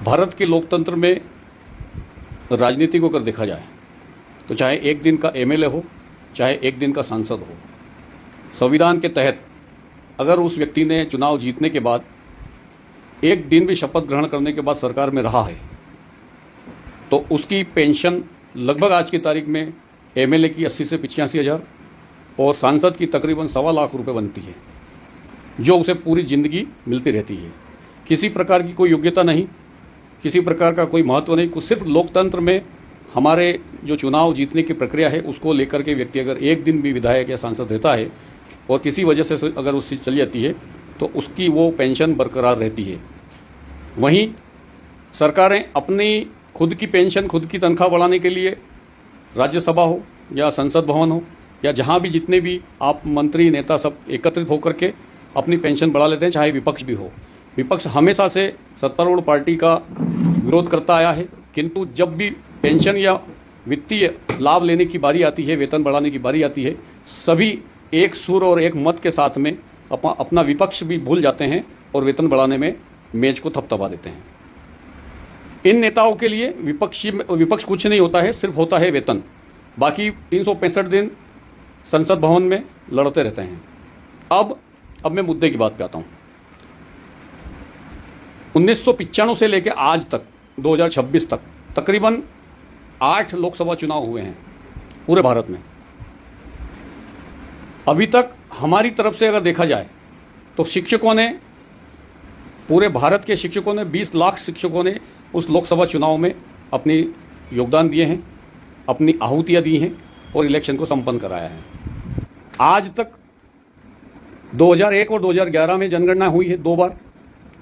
भारत के लोकतंत्र में राजनीति को अगर देखा जाए तो चाहे एक दिन का एमएलए हो, चाहे एक दिन का सांसद हो, संविधान के तहत अगर उस व्यक्ति ने चुनाव जीतने के बाद एक दिन भी शपथ ग्रहण करने के बाद सरकार में रहा है तो उसकी पेंशन लगभग आज की तारीख में एमएलए की 80 से 85 हज़ार और सांसद की तकरीबन 1.25 लाख रुपए बनती है, जो उसे पूरी ज़िंदगी मिलती रहती है। किसी प्रकार की कोई योग्यता नहीं, किसी प्रकार का कोई महत्व नहीं, कुछ सिर्फ लोकतंत्र में हमारे जो चुनाव जीतने की प्रक्रिया है उसको लेकर के व्यक्ति अगर एक दिन भी विधायक या सांसद रहता है और किसी वजह से अगर उस चीज़ चली जाती है तो उसकी वो पेंशन बरकरार रहती है। वहीं सरकारें अपनी खुद की पेंशन, खुद की तनख्वाह बढ़ाने के लिए राज्यसभा हो या संसद भवन हो या जहाँ भी जितने भी आप मंत्री नेता सब एकत्रित होकर के अपनी पेंशन बढ़ा लेते हैं, चाहे विपक्ष भी हो। विपक्ष हमेशा से सत्तारूढ़ पार्टी का विरोध करता आया है, किंतु जब भी पेंशन या वित्तीय लाभ लेने की बारी आती है, वेतन बढ़ाने की बारी आती है, सभी एक सुर और एक मत के साथ में अपना विपक्ष भी भूल जाते हैं और वेतन बढ़ाने में मेज को थपथपा देते हैं। इन नेताओं के लिए विपक्ष कुछ नहीं होता है, सिर्फ होता है वेतन। बाकी 365 दिन संसद भवन में लड़ते रहते हैं। अब मैं मुद्दे की बात पे आता हूँ। 1995 से लेकर आज तक 2026 तक तकरीबन 8 लोकसभा चुनाव हुए हैं पूरे भारत में। अभी तक हमारी तरफ से अगर देखा जाए तो शिक्षकों ने, पूरे भारत के शिक्षकों ने, 20 लाख शिक्षकों ने उस लोकसभा चुनाव में अपनी योगदान दिए हैं, अपनी आहुतियाँ दी हैं और इलेक्शन को संपन्न कराया है। आज तक 2001 और 2011 में जनगणना हुई है 2 बार।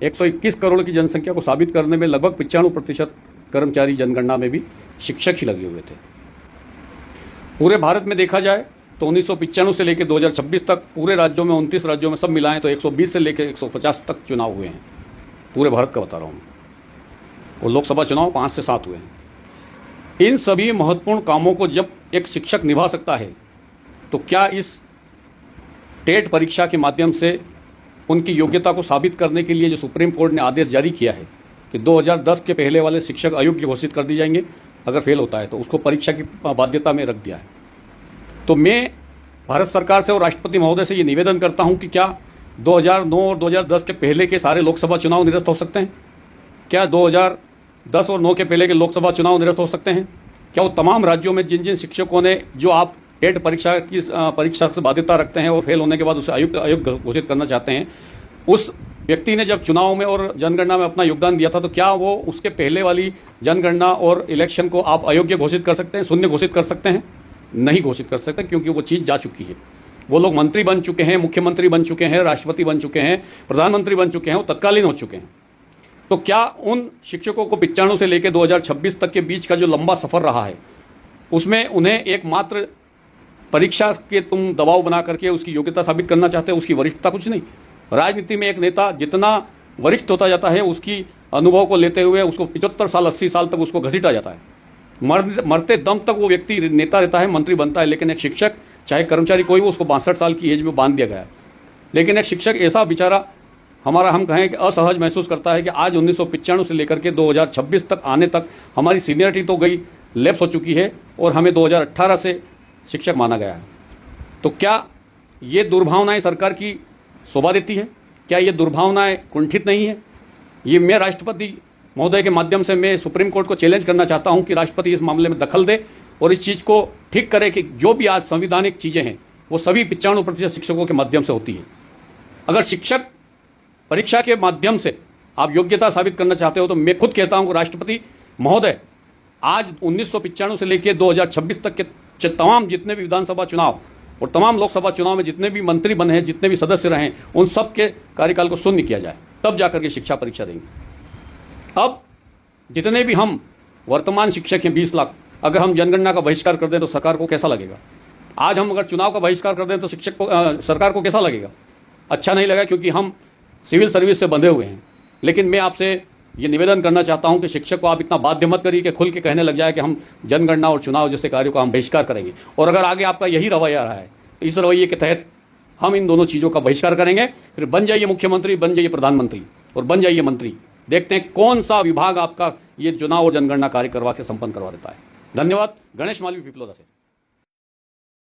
121 करोड़ की जनसंख्या को साबित करने में लगभग 95% कर्मचारी जनगणना में भी शिक्षक ही लगे हुए थे। पूरे भारत में देखा जाए तो 1995 से लेकर 2026 तक पूरे राज्यों में, 29 राज्यों में सब मिलाएं तो 120 से लेकर 150 तक चुनाव हुए हैं। पूरे भारत का बता रहा हूँ। और लोकसभा चुनाव 5 से 7 हुए हैं। इन सभी महत्वपूर्ण कामों को जब एक शिक्षक निभा सकता है तो क्या इस टेट परीक्षा के माध्यम से उनकी योग्यता को साबित करने के लिए जो सुप्रीम कोर्ट ने आदेश जारी किया है कि 2010 के पहले वाले शिक्षक अयोग्य घोषित कर दिए जाएंगे, अगर फेल होता है तो उसको परीक्षा की बाध्यता में रख दिया है। तो मैं भारत सरकार से और राष्ट्रपति महोदय से ये निवेदन करता हूं कि क्या 2009 और 2010 के पहले के सारे लोकसभा चुनाव निरस्त हो सकते हैं? क्या 2010 और 9 के पहले के लोकसभा चुनाव निरस्त हो सकते हैं? क्या वो तमाम राज्यों में जिन जिन शिक्षकों ने, जो आप टेट परीक्षा से बाध्यता रखते हैं और फेल होने के बाद उसे अयोग्य घोषित करना चाहते हैं, उस व्यक्ति ने जब चुनाव में और जनगणना में अपना योगदान दिया था तो क्या वो उसके पहले वाली जनगणना और इलेक्शन को आप अयोग्य घोषित कर सकते हैं, शून्य घोषित कर सकते हैं? नहीं घोषित कर सकते, क्योंकि वो चीज़ जा चुकी है। वो लोग मंत्री बन चुके हैं, मुख्यमंत्री बन चुके हैं, राष्ट्रपति बन चुके हैं, प्रधानमंत्री बन चुके हैं, वो तत्कालीन हो चुके हैं। तो क्या उन शिक्षकों को 95 से लेकर 2026 तक के बीच का जो लंबा सफ़र रहा है उसमें उन्हें एकमात्र परीक्षा के तुम दबाव बना करके उसकी योग्यता साबित करना चाहते हो? उसकी वरिष्ठता कुछ नहीं। राजनीति में एक नेता जितना वरिष्ठ होता जाता है उसकी अनुभव को लेते हुए उसको 75 साल 80 साल तक उसको घसीटा जाता है। मरते दम तक वो व्यक्ति नेता रहता है, मंत्री बनता है। लेकिन एक शिक्षक, चाहे कर्मचारी कोई हो, उसको 62 साल की एज में बांध दिया गया है। लेकिन एक शिक्षक ऐसा बेचारा हम कहें कि असहज महसूस करता है कि आज 1995 से लेकर के 2026 तक आने तक हमारी सीनियरिटी तो गई, लैप्स हो चुकी है और हमें 2018 से शिक्षक माना गया है। तो क्या ये दुर्भावनाएं सरकार की शोभा देती है? क्या ये दुर्भावनाएं कुंठित नहीं है? ये मैं राष्ट्रपति महोदय के माध्यम से मैं सुप्रीम कोर्ट को चैलेंज करना चाहता हूं कि राष्ट्रपति इस मामले में दखल दे और इस चीज़ को ठीक करे कि जो भी आज संवैधानिक चीज़ें हैं वो सभी 95% शिक्षकों के माध्यम से होती है। अगर शिक्षक परीक्षा के माध्यम से आप योग्यता साबित करना चाहते हो तो मैं खुद कहता हूं कि राष्ट्रपति महोदय आज 1995 से लेकर 2026 तक के तमाम जितने भी विधानसभा चुनाव और तमाम लोकसभा चुनाव में जितने भी मंत्री बने हैं, जितने भी सदस्य रहे हैं, उन सब के कार्यकाल को शून्य किया जाए, तब जाकर के शिक्षा परीक्षा देंगे। अब जितने भी हम वर्तमान शिक्षक हैं 20 लाख, अगर हम जनगणना का बहिष्कार कर दें तो सरकार को कैसा लगेगा? आज हम अगर चुनाव का बहिष्कार कर दें तो शिक्षक को, सरकार को कैसा लगेगा? अच्छा नहीं लगा, क्योंकि हम सिविल सर्विस से बंधे हुए हैं। लेकिन मैं आपसे ये निवेदन करना चाहता हूं कि शिक्षक को आप इतना बाध्य मत करिए कि खुल के कहने लग जाए कि हम जनगणना और चुनाव जैसे कार्यों का हम बहिष्कार करेंगे। और अगर आगे आपका यही रवैया रहा है तो इस रवैये के तहत हम इन दोनों चीज़ों का बहिष्कार करेंगे। फिर बन जाइए मुख्यमंत्री, बन जाइए प्रधानमंत्री और बन जाइए मंत्री, देखते हैं कौन सा विभाग आपका ये चुनाव और जनगणना कार्य करवा के संपन्न करवा देता है। धन्यवाद। गणेश मालवी, पिपलोदा से।